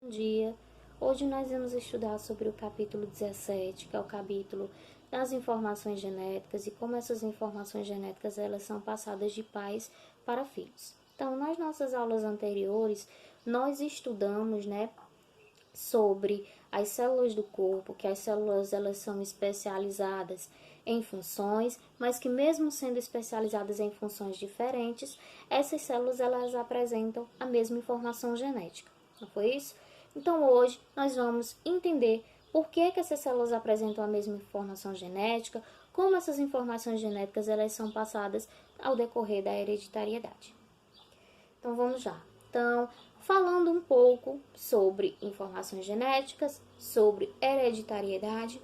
dia. Hoje nós vamos estudar sobre o capítulo 17, que é o capítulo das informações genéticas e como essas informações genéticas elas são passadas de pais para filhos. Então, nas nossas aulas anteriores, nós estudamos, sobre as células do corpo, que as células elas são especializadas em funções, mas que mesmo sendo especializadas em funções diferentes, essas células elas apresentam a mesma informação genética. Não foi isso? Então hoje nós vamos entender por que essas células apresentam a mesma informação genética, como essas informações genéticas elas são passadas ao decorrer da hereditariedade. Então vamos lá. Então, falando um pouco sobre informações genéticas, sobre hereditariedade,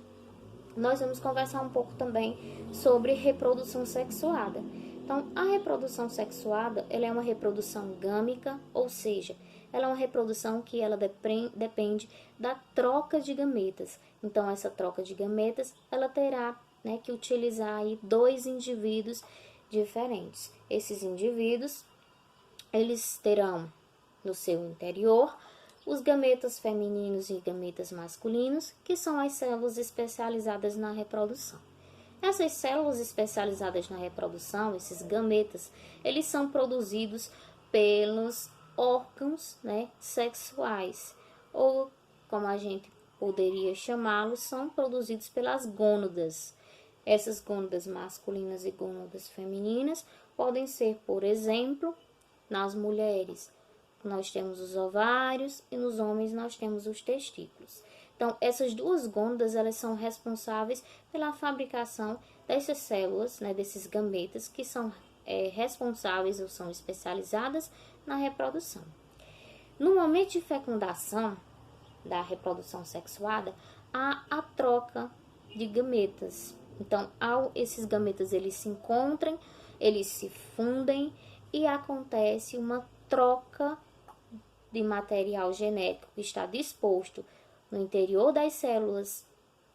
nós vamos conversar um pouco também sobre reprodução sexuada. Então, a reprodução sexuada, ela é uma reprodução gâmica, ou seja, ela é uma reprodução que ela depende da troca de gametas. Então, essa troca de gametas, ela terá que utilizar aí dois indivíduos diferentes. Esses indivíduos, eles terão no seu interior os gametas femininos e gametas masculinos, que são as células especializadas na reprodução. Essas células especializadas na reprodução, esses gametas, eles são produzidos pelos órgãos sexuais, ou como a gente poderia chamá-los, são produzidos pelas gônadas. Essas gônadas masculinas e gônadas femininas podem ser, por exemplo, nas mulheres, nós temos os ovários e nos homens nós temos os testículos. Então, essas duas gônadas, elas são responsáveis pela fabricação dessas células, desses gametas, que são responsáveis ou são especializadas na reprodução. No momento de fecundação da reprodução sexuada, há a troca de gametas. Então, esses gametas eles se encontram, eles se fundem e acontece uma troca de material genético que está disposto no interior das células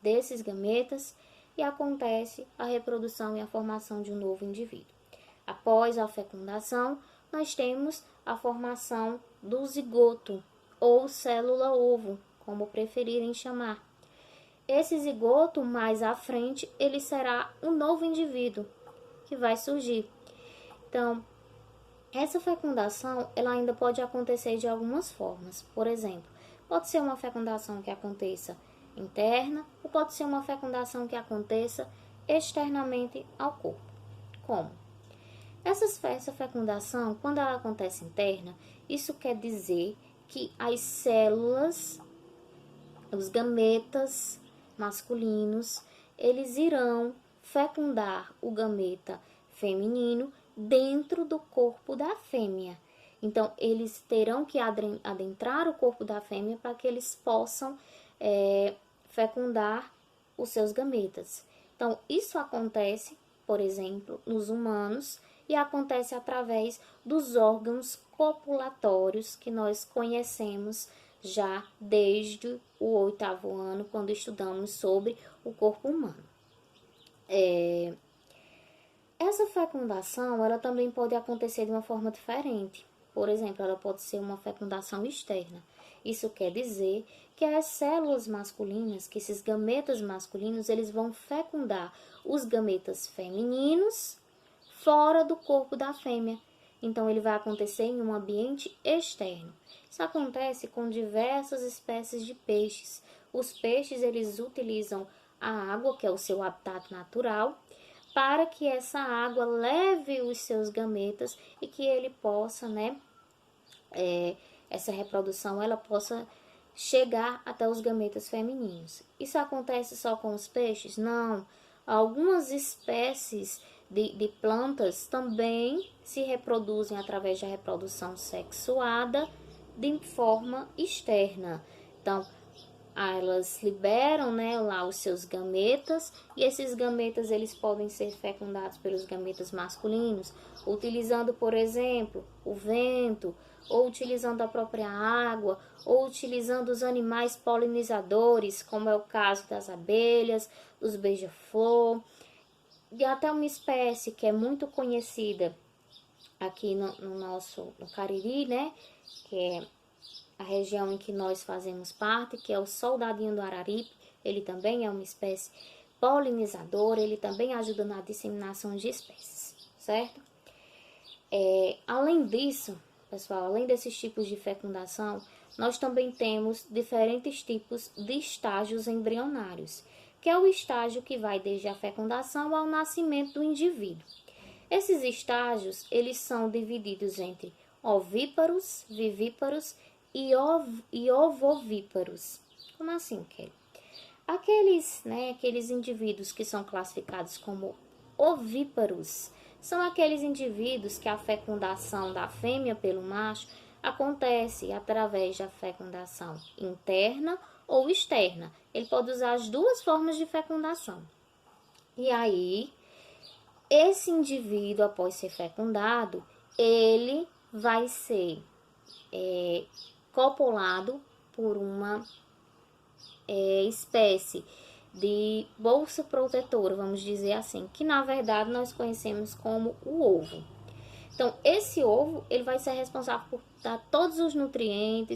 desses gametas e acontece a reprodução e a formação de um novo indivíduo. Após a fecundação, nós temos a formação do zigoto ou célula-ovo, como preferirem chamar. Esse zigoto, mais à frente, ele será um novo indivíduo que vai surgir. Então, essa fecundação, ela ainda pode acontecer de algumas formas. Por exemplo, pode ser uma fecundação que aconteça interna ou pode ser uma fecundação que aconteça externamente ao corpo. Como? Essa fecundação, quando ela acontece interna, isso quer dizer que as células, os gametas masculinos, eles irão fecundar o gameta feminino dentro do corpo da fêmea. Então, eles terão que adentrar o corpo da fêmea para que eles possam fecundar os seus gametas. Então, isso acontece, por exemplo, nos humanos e acontece através dos órgãos copulatórios que nós conhecemos já desde o 8º ano, quando estudamos sobre o corpo humano. Essa fecundação, ela também pode acontecer de uma forma diferente. Por exemplo, ela pode ser uma fecundação externa. Isso quer dizer que as células masculinas, que esses gametas masculinos, eles vão fecundar os gametas femininos fora do corpo da fêmea. Então, ele vai acontecer em um ambiente externo. Isso acontece com diversas espécies de peixes. Os peixes, eles utilizam a água, que é o seu habitat natural, para que essa água leve os seus gametas e que ele possa, essa reprodução, ela possa chegar até os gametas femininos. Isso acontece só com os peixes? Não. Algumas espécies de plantas também se reproduzem através da reprodução sexuada de forma externa. Então, elas liberam lá os seus gametas e esses gametas eles podem ser fecundados pelos gametas masculinos, utilizando, por exemplo, o vento, ou utilizando a própria água, ou utilizando os animais polinizadores, como é o caso das abelhas, dos beija-flor, e até uma espécie que é muito conhecida aqui no Cariri, que é a região em que nós fazemos parte, que é o soldadinho do araripe, ele também é uma espécie polinizadora, ele também ajuda na disseminação de espécies, certo? Além disso, pessoal, além desses tipos de fecundação, nós também temos diferentes tipos de estágios embrionários, que é o estágio que vai desde a fecundação ao nascimento do indivíduo. Esses estágios, eles são divididos entre ovíparos, vivíparos e ovovíparos. Como assim, Kelly? Aqueles indivíduos que são classificados como ovíparos são aqueles indivíduos que a fecundação da fêmea pelo macho acontece através da fecundação interna ou externa. Ele pode usar as duas formas de fecundação. E aí, esse indivíduo, após ser fecundado, ele vai ser copulado por uma espécie de bolsa protetora, vamos dizer assim, que na verdade nós conhecemos como o ovo. Então, esse ovo, ele vai ser responsável por dar todos os nutrientes,